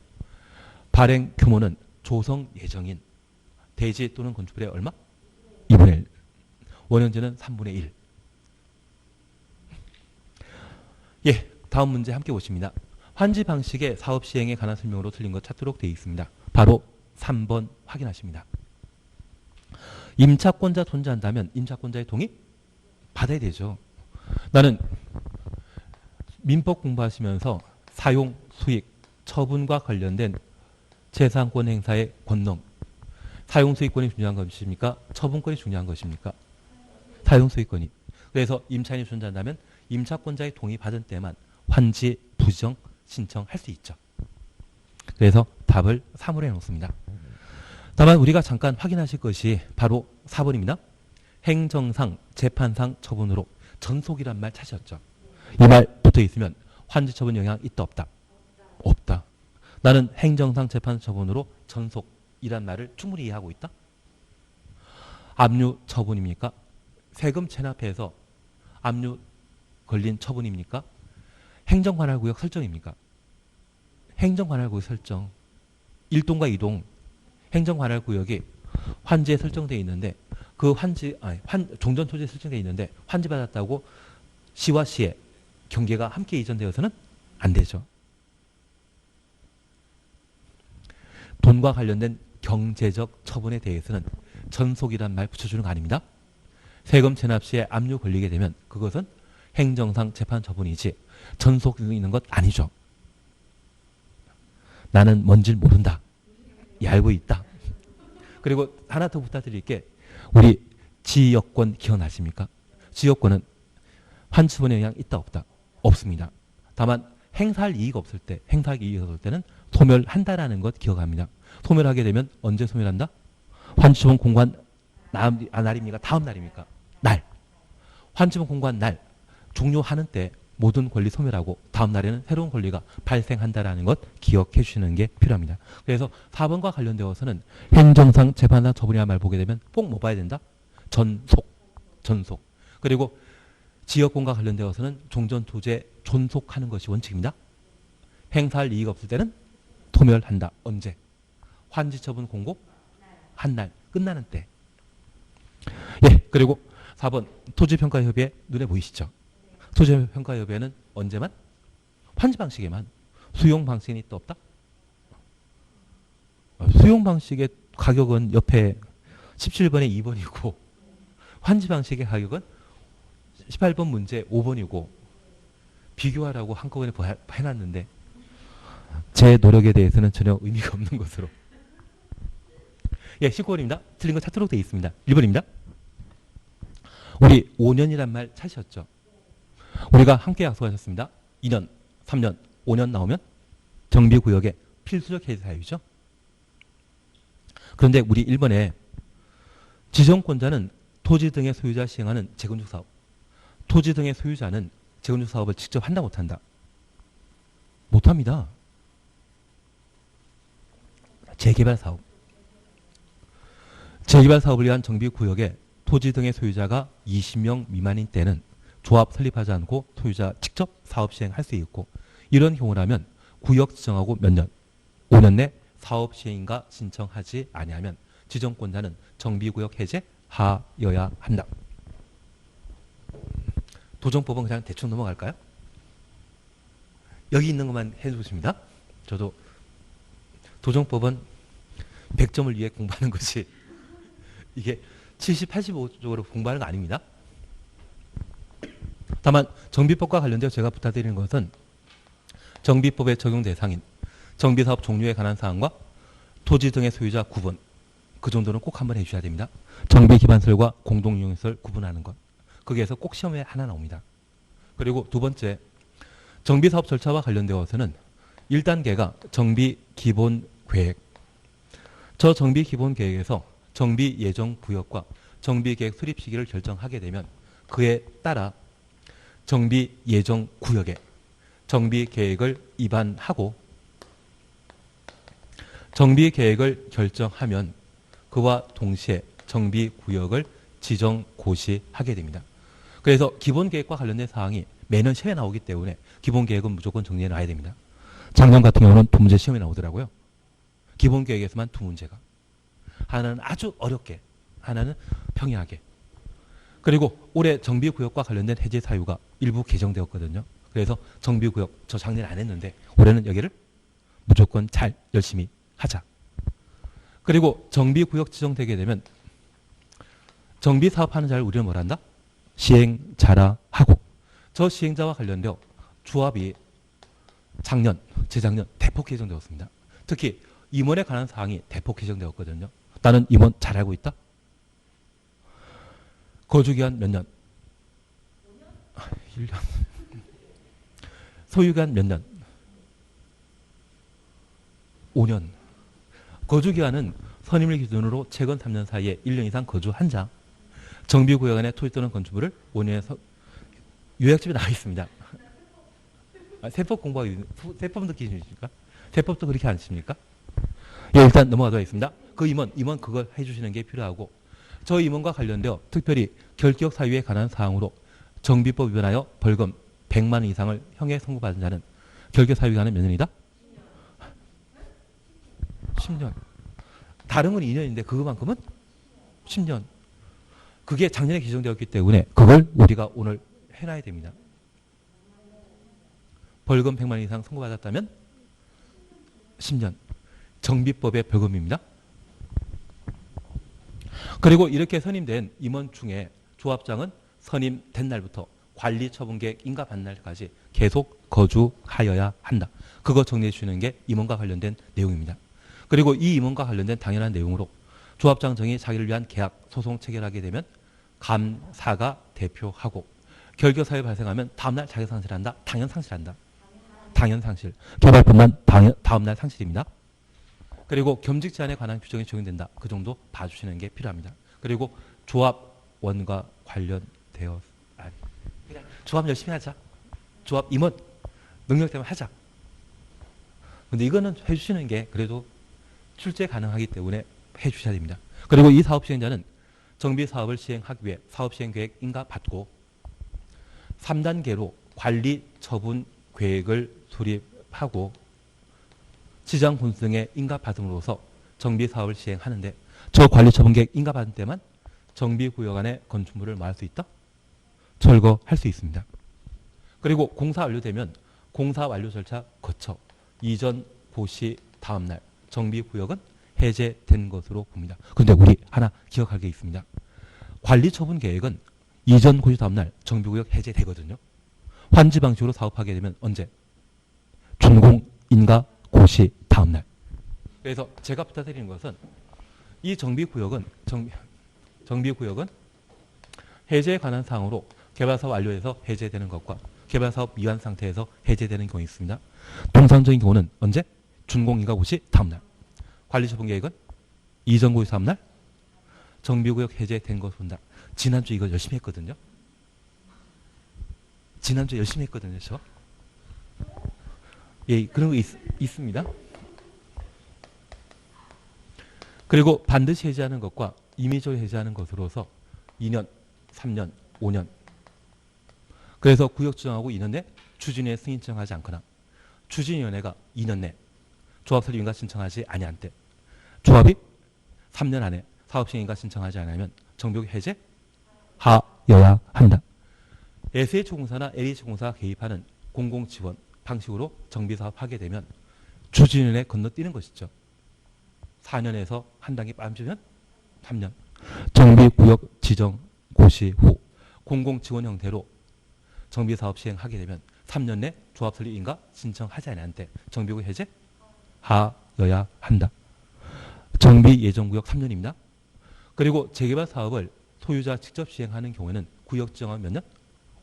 발행 규모는 조성 예정인 대지 또는 건축물의 얼마? 2분의 1. 원형지는 3분의 1. 예, 다음 문제 함께 보십니다. 환지 방식의 사업 시행에 관한 설명으로 틀린 것 찾도록 되어 있습니다. 바로 3번 확인하십니다. 임차권자 존재한다면 임차권자의 동의 받아야 되죠. 나는 민법 공부하시면서 사용, 수익, 처분과 관련된 재산권 행사의 권능 사용 수익권이 중요한 것입니까? 처분권이 중요한 것입니까? 사용 수익권이. 그래서 임차인이 존재한다면 임차권자의 동의 받은 때만 환지 부정 신청할 수 있죠. 그래서 답을 3으로 해놓습니다. 다만 우리가 잠깐 확인하실 것이 바로 4번입니다. 행정상, 재판상 처분으로 전속이란 말 찾으셨죠. 이 말 붙어 있으면 환지 처분 영향 있다 없다? 없다. 나는 행정상 재판 처분으로 전속이란 말을 충분히 이해하고 있다. 압류 처분입니까? 세금 체납해서 압류 걸린 처분입니까? 행정관할구역 설정입니까? 행정관할구역 설정. 1동과 2동 행정관할구역이 환지에 설정되어 있는데 그 종전토지에 설정되어 있는데 환지 받았다고 시와 시의 경계가 함께 이전되어서는 안 되죠. 돈과 관련된 경제적 처분에 대해서는 전속이란 말 붙여주는 거 아닙니다. 세금 체납 시에 압류 걸리게 되면 그것은 행정상 재판 처분이지 전속 있는 것 아니죠. 나는 뭔지 모른다. 알고 있다. 그리고 하나 더 부탁드릴게. 우리 지역권 기억나십니까? 지역권은 환치분의 영향 있다 없다? 없습니다. 다만 행사할 이익 없을 때, 행사할 이익 없을 때는 소멸한다라는 것 기억합니다. 소멸하게 되면 언제 소멸한다? 환치분 공관 날입니까? 다음 날입니까? 날. 환치분 공관 날 종료하는 때 모든 권리 소멸하고 다음 날에는 새로운 권리가 발생한다라는 것 기억해 주시는 게 필요합니다. 그래서 4번과 관련되어서는 행정상 재판상 처분이란 말 보게 되면 꼭 뭐 봐야 된다? 전속. 그리고 지역권과 관련되어서는 종전토지에 존속하는 것이 원칙입니다. 행사할 이익 없을 때는 소멸한다. 언제? 환지처분 공고 한 날 끝나는 때. 예, 그리고 4번 토지평가협의회 눈에 보이시죠? 토지평가협의회는 언제만? 환지 방식에만. 수용 방식이 있다 없다? 수용 방식의 가격은 옆에 17번에 2번이고 환지 방식의 가격은 18번 문제 5번이고 비교하라고 한꺼번에 해놨는데 제 노력에 대해서는 전혀 의미가 없는 것으로. 예, 19번입니다. 틀린 거 찾도록 되어 있습니다. 1번입니다. 우리 5년이란 말 찾으셨죠? 우리가 함께 약속하셨습니다. 2년, 3년, 5년 나오면 정비구역의 필수적 해제 사유죠. 그런데 우리 1번에 지정권자는 토지 등의 소유자 시행하는 재건축 사업, 토지 등의 소유자는 재건축 사업을 직접 한다 못한다? 못합니다. 재개발 사업. 재개발 사업을 위한 정비구역에 토지 등의 소유자가 20명 미만인 때는 조합 설립하지 않고 소유자 직접 사업 시행할 수 있고, 이런 경우라면 구역 지정하고 몇 년, 5년 내 사업 시행인가 신청하지 아니하면 지정권자는 정비구역 해제하여야 한다. 도정법은 그냥 대충 넘어갈까요? 여기 있는 것만 해주십니다. 저도 도정법은 100점을 위해 공부하는 것이 이게 70, 85쪽으로 공부하는 거 아닙니다. 다만 정비법과 관련되어 제가 부탁드리는 것은 정비법의 적용 대상인 정비사업 종류에 관한 사항과 토지 등의 소유자 구분, 그 정도는 꼭 한번 해주셔야 됩니다. 정비기반설과 공동이용시설 구분하는 것, 거기에서 꼭 시험에 하나 나옵니다. 그리고 두 번째, 정비사업 절차와 관련되어서는 1단계가 정비기본계획. 저 정비기본계획에서 정비예정구역과 정비계획 수립 시기를 결정하게 되면 그에 따라 정비예정구역에 정비계획을 입안하고 정비계획을 결정하면 그와 동시에 정비구역을 지정고시하게 됩니다. 그래서 기본계획과 관련된 사항이 매년 시험에 나오기 때문에 기본계획은 무조건 정리해 놔야 됩니다. 작년 같은 경우는 두 문제 시험에 나오더라고요. 기본계획에서만 두 문제가. 하나는 아주 어렵게, 하나는 평이하게. 그리고 올해 정비구역과 관련된 해제 사유가 일부 개정되었거든요. 그래서 정비구역, 저 작년에 안 했는데 올해는 여기를 무조건 잘 열심히 하자. 그리고 정비구역 지정되게 되면 정비사업하는 자를 우리는 뭘 한다? 시행자라 하고, 저 시행자와 관련되어 조합이 작년, 재작년 대폭 개정되었습니다. 특히 임원에 관한 사항이 대폭 개정되었거든요. 나는 임원 잘 알고 있다? 거주기간 몇 년? 1년. 소유기간 몇 년? 5년. 거주기간은 선임을 기준으로 최근 3년 사이에 1년 이상 거주한 자, 정비구역 안에 토지 또는 건축물을 5년에서 요약집에 나와 있습니다. 세법 공부하기, 세법도 기준이십니까? 세법도 그렇게 안 씁니까? 예, 일단 넘어가도록 하겠습니다. 그 임원 그걸 해주시는 게 필요하고, 저 임원과 관련되어 특별히 결격 사유에 관한 사항으로 정비법 위반하여 벌금 100만 원 이상을 형에 선고받은 자는 결격 사유 기간은 몇 년이다? 10년. 다른 건 2년인데 그것만큼은 10년. 그게 작년에 개정되었기 때문에 그걸 우리가 오늘 해놔야 됩니다. 벌금 100만 원 이상 선고받았다면 10년. 정비법의 벌금입니다. 그리고 이렇게 선임된 임원 중에 조합장은 선임된 날부터 관리처분계획 인가받는 날까지 계속 거주하여야 한다. 그거 정리해 주시는 게 임원과 관련된 내용입니다. 그리고 이 임원과 관련된 당연한 내용으로 조합장정이 자기를 위한 계약, 소송 체결하게 되면 감사가 대표하고, 결격사유 발생하면 다음날 자격 상실한다. 당연 상실한다. 당연 상실. 개발법만 다음날 상실입니다. 그리고 겸직 제한에 관한 규정이 적용된다. 그 정도 봐주시는 게 필요합니다. 그리고 조합원과 관련되어 그냥 조합 열심히 하자. 조합 임원 능력 때문에 하자. 근데 이거는 해주시는 게 그래도 출제 가능하기 때문에 해주셔야 됩니다. 그리고 이 사업 시행자는 정비 사업을 시행하기 위해 사업 시행 계획 인가 받고 3단계로 관리 처분 계획을 수립하고 지장 군수등의 인가 받음으로써 정비 사업을 시행하는데, 저 관리 처분 계획 인가 받은 때만 정비 구역 안에 건축물을 마을 수 있다? 철거할 수 있습니다. 그리고 공사 완료되면 공사 완료 절차 거쳐 이전 고시 다음날 정비구역은 해제된 것으로 봅니다. 그런데 우리 하나 기억할 게 있습니다. 관리처분 계획은 이전 고시 다음날 정비구역 해제되거든요. 환지 방식으로 사업하게 되면 언제? 준공 인가 고시 다음날. 그래서 제가 부탁드리는 것은 이 정비구역은 해제에 관한 사항으로 개발사업 완료해서 해제되는 것과 개발사업 미완 상태에서 해제되는 경우가 있습니다. 통상적인 경우는 언제? 준공인가 고시 다음날. 관리처분계획은 이전고시 다음날. 정비구역 해제된 것을 본다. 지난주 이거 열심히 했거든요. 지난주 열심히 했거든요. 저. 예, 그런 거 있습니다. 그리고 반드시 해제하는 것과 임의적으로 해제하는 것으로서 2년, 3년, 5년. 그래서 구역 지정하고 2년 내 추진위에 승인 신청하지 않거나 추진위원회가 2년 내 조합 설립 인가 신청하지 아니한 때 조합이 3년 안에 사업 시행 인가 신청하지 않으면 정비구역 해제 하여야 한다. SH공사나 LH공사가 개입하는 공공지원 방식으로 정비사업 하게 되면 추진위원회 건너뛰는 것이죠. 4년에서 한 단계 빠지면 3년. 정비구역 지정 고시 후 공공지원 형태로 정비사업 시행하게 되면 3년 내 조합 설립 인가 신청하지 않은 때 정비구역 해제 하여야 한다. 정비 예정구역 3년입니다. 그리고 재개발 사업을 소유자 직접 시행하는 경우에는 구역 지정하면 몇 년?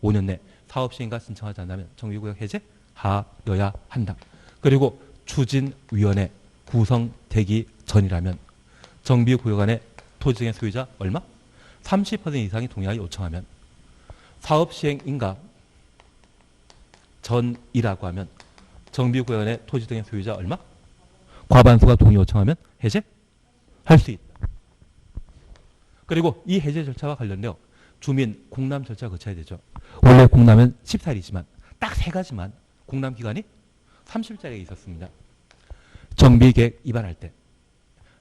5년 내 사업 시행가 신청하지 않으면 정비구역 해제 하여야 한다. 그리고 추진위원회 구성되기 전이라면 정비구역 안에 토지등의 소유자 얼마? 30% 이상이 동의하여 요청하면 사업 시행 인가 전이라고 하면 정비구역 안에 토지등의 소유자 얼마? 과반수가 동의 요청하면 해제할 수 있다. 그리고 이 해제 절차와 관련되어 주민 공람 절차가 거쳐야 되죠. 원래 공람은 14일이지만 딱 3가지만 공람 기간이 30일짜리가 있었습니다. 정비계획 위반할 때,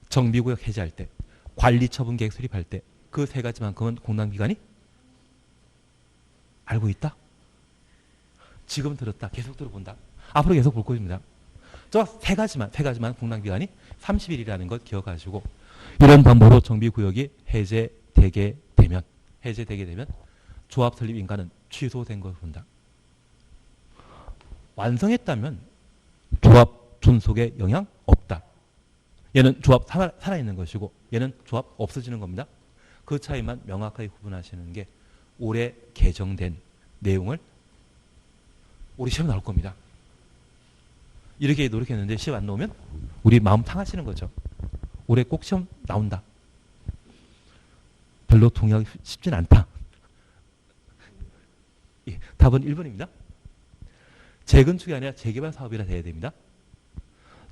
정비구역 해제할 때, 관리처분계획 수립할 때 그 3가지만큼은 공람 기간이 알고 있다? 지금 들었다. 계속 들어본다. 앞으로 계속 볼 것입니다. 저 3가지만 공람 기간이 30일이라는 것 기억하시고 이런 방법으로 정비구역이 해제되게 되면 조합 설립 인가는 취소된 것을 본다. 완성했다면 조합 존속에 영향 없다. 얘는 조합 살아있는 것이고 얘는 조합 없어지는 겁니다. 그 차이만 명확하게 구분하시는 게 올해 개정된 내용을 우리 시험에 나올 겁니다. 이렇게 노력했는데 시험 안 나오면 우리 마음 상하시는 거죠. 올해 꼭 시험 나온다. 별로 동의하기 쉽진 않다. 예, 답은 1번입니다. 재건축이 아니라 재개발 사업이라 돼야 됩니다.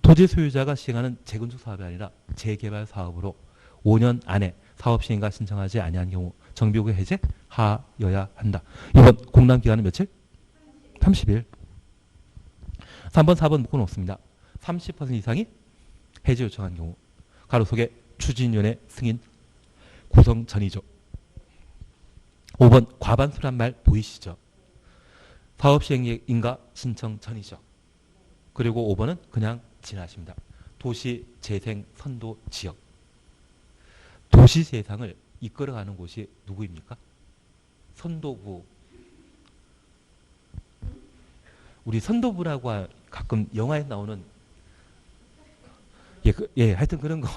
토지 소유자가 시행하는 재건축 사업이 아니라 재개발 사업으로 5년 안에 사업 시행가 신청하지 아니한 경우 정비구역 해제 하여야 한다. 이번 공람 기간은 며칠? 30일. 3번, 4번 묶어 놓습니다. 30% 이상이 해제 요청한 경우 가로 속에 추진위원회 승인 구성 전이죠. 5번 과반수란 말 보이시죠? 사업 시행 인가 신청 전이죠. 그리고 5번은 그냥 지나십니다. 도시 재생 선도 지역. 도시 재생을 이끌어가는 곳이 누구입니까? 선도부. 우리 선도부라고 가끔 영화에 나오는 하여튼 그런 거.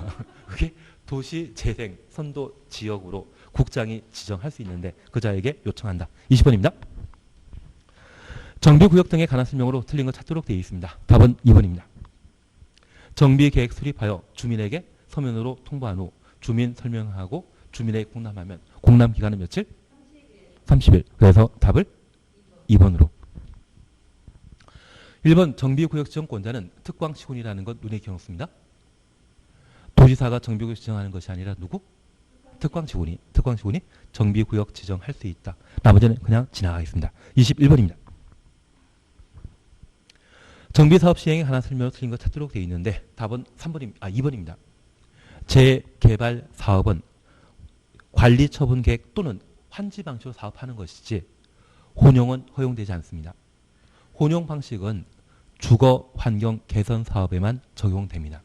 그게 도시 재생 선도 지역으로 국장이 지정할 수 있는데 그 자에게 요청한다. 20번입니다. 정비구역 등에 관한 설명으로 틀린 거 찾도록 되어 있습니다. 답은 2번입니다. 정비계획 수립하여 주민에게 서면으로 통보한 후 주민 설명하고 주민에게 공람하면 공람 기간은 며칠? 30일. 그래서 답을 2번으로. 1번 정비구역 지정권자는 특광시군이라는 것 눈에 익혀놓습니다. 도지사가 정비구역 지정하는 것이 아니라 누구? 특광시군이 정비구역 지정할 수 있다. 나머지는 그냥 지나가겠습니다. 21번입니다. 정비사업 시행에 관한 설명을 틀린 것 찾도록 되어 있는데 답은 2번입니다. 재개발 사업은 관리처분 계획 또는 환지 방식으로 사업하는 것이지 혼용은 허용되지 않습니다. 혼용 방식은 주거 환경 개선 사업에만 적용됩니다.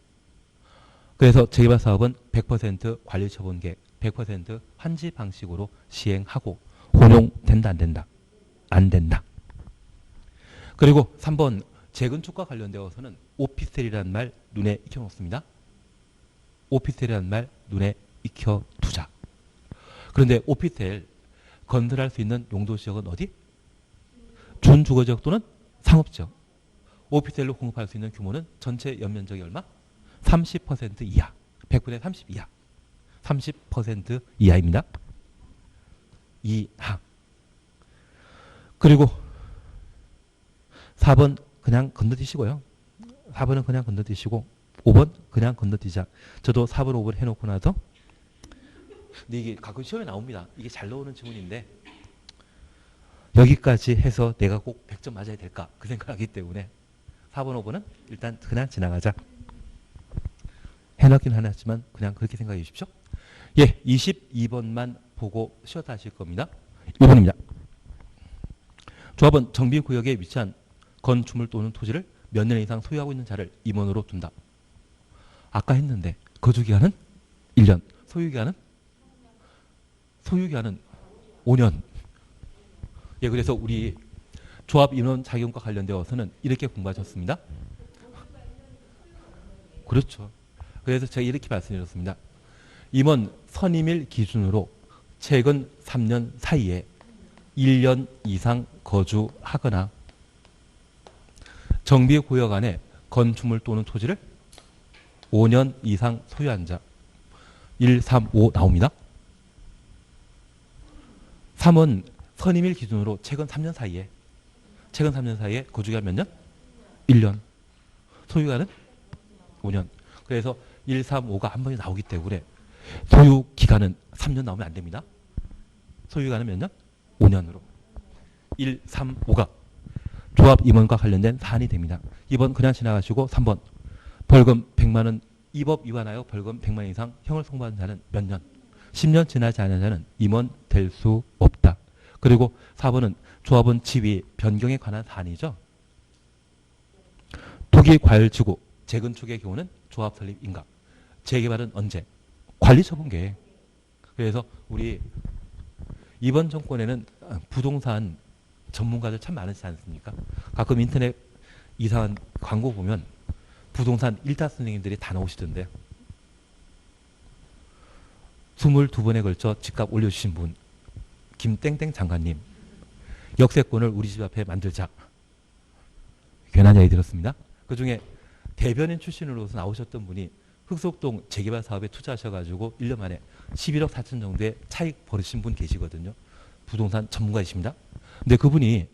그래서 재개발 사업은 100% 관리처분 계획, 100% 환지 방식으로 시행하고 혼용된다 안 된다? 안 된다. 그리고 3번 재건축과 관련되어서는 오피스텔이라는 말 눈에 익혀놓습니다. 오피스텔이라는 말 눈에 익혀두자. 그런데 오피스텔 건설할 수 있는 용도지역은 어디? 준주거지역 또는 상업지역. 오피스텔로 공급할 수 있는 규모는 전체 연면적이 얼마? 30% 이하. 100분의 30 이하. 30% 이하입니다. 이하. 그리고 4번 그냥 건너뛰시고요. 4번은 그냥 건너뛰시고 5번 그냥 건너뛰자. 저도 4번, 5번 해놓고 나서 근데 이게 가끔 시험에 나옵니다. 이게 잘 나오는 질문인데 여기까지 해서 내가 꼭 100점 맞아야 될까? 그 생각하기 때문에 4번, 5번은 일단 그냥 지나가자. 해놨긴 해놨지만 그냥 그렇게 생각해 주십시오. 예, 22번만 보고 쉬었다 하실 겁니다. 1번입니다. 조합은 정비구역에 위치한 건축물 또는 토지를 몇 년 이상 소유하고 있는 자를 임원으로 둔다. 아까 했는데 거주기간은 1년, 소유기간은 5년. 예, 그래서 우리 조합 임원 자격과 관련되어서는 이렇게 공부하셨습니다. 그렇죠. 그래서 제가 이렇게 말씀드렸습니다. 임원 선임일 기준으로 최근 3년 사이에 1년 이상 거주하거나 정비구역 안에 건축물 또는 토지를 5년 이상 소유한 자. 1, 3, 5 나옵니다. 3은 선임일 기준으로 최근 3년 사이에 거주기간 몇 년? 1년. 소유기간은 5년. 그래서 1, 3, 5가 한 번에 나오기 때문에 소유기간은 3년 나오면 안 됩니다. 소유기간은 몇 년? 5년으로. 1, 3, 5가 조합 임원과 관련된 사안이 됩니다. 2번 그냥 지나가시고 3번 벌금 100만 원 이 법 위반하여 벌금 100만 원 이상 형을 선고한 자는 몇 년? 10년 지나지 않은 자는 임원 될 수 없다. 그리고 4번은 조합원 지위 변경에 관한 사안이죠. 토기과열지구 재건축의 경우는 조합 설립 인가. 재개발은 언제? 관리처분계획. 그래서 우리 이번 정권에는 부동산 전문가들 참 많으시지 않습니까? 가끔 인터넷 이상한 광고 보면 부동산 1타 선생님들이 다 나오시던데 22번에 걸쳐 집값 올려주신 분 김땡땡 장관님 역세권을 우리 집 앞에 만들자. 괜한 이야기 들었습니다. 그중에 대변인 출신으로서 나오셨던 분이 흑석동 재개발 사업에 투자하셔가지고 1년 만에 11억 4천 정도의 차익 벌으신 분 계시거든요. 부동산 전문가이십니다. 근데 그분이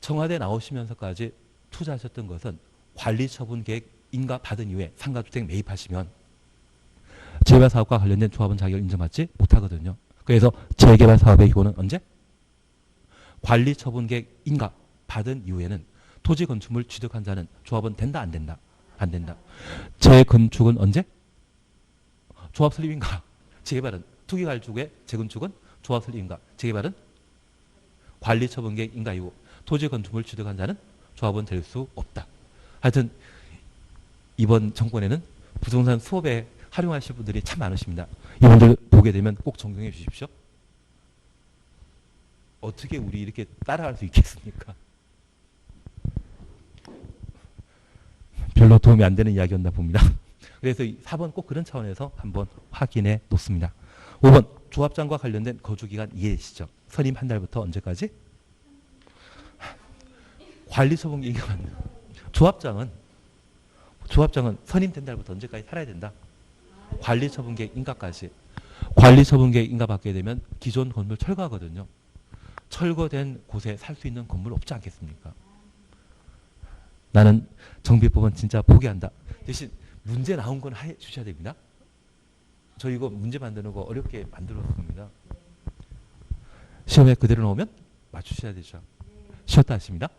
청와대 나오시면서까지 투자하셨던 것은 관리처분 계획 인가 받은 이후에 상가주택 매입하시면 재개발 사업과 관련된 조합원 자격을 인정받지 못하거든요. 그래서 재개발 사업의 기본은 언제? 관리처분 계획 인가 받은 이후에는 토지 건축물 취득한 자는 조합원 된다 안 된다? 안 된다. 재건축은 언제? 조합 설립 인가. 재개발은 투기가주의 재건축은 조합 설립 인가. 재개발은 관리처분 계획 인가 이후 토지 건축물 취득한 자는 조합원 될 수 없다. 하여튼 이번 정권에는 부동산 수업에 활용하실 분들이 참 많으십니다. 이분들 보게 되면 꼭 존경해 주십시오. 어떻게 우리 이렇게 따라갈 수 있겠습니까? 별로 도움이 안 되는 이야기였나 봅니다. 그래서 4번 꼭 그런 차원에서 한번 확인해 놓습니다. 5번 조합장과 관련된 거주기간 이해되시죠? 선임 한 달부터 언제까지? 관리처분 얘기가 맞네요. 조합장은 선임된 달부터 언제까지 살아야 된다? 관리처분계획 인가까지. 관리처분계획 인가 받게 되면 기존 건물 철거하거든요. 철거된 곳에 살 수 있는 건물 없지 않겠습니까? 나는 정비법은 진짜 포기한다. 대신 문제 나온 건 해 주셔야 됩니다. 저 이거 문제 만드는 거 어렵게 만들었습니다. 시험에 그대로 나오면 맞추셔야 되죠. 쉬었다 하십니다.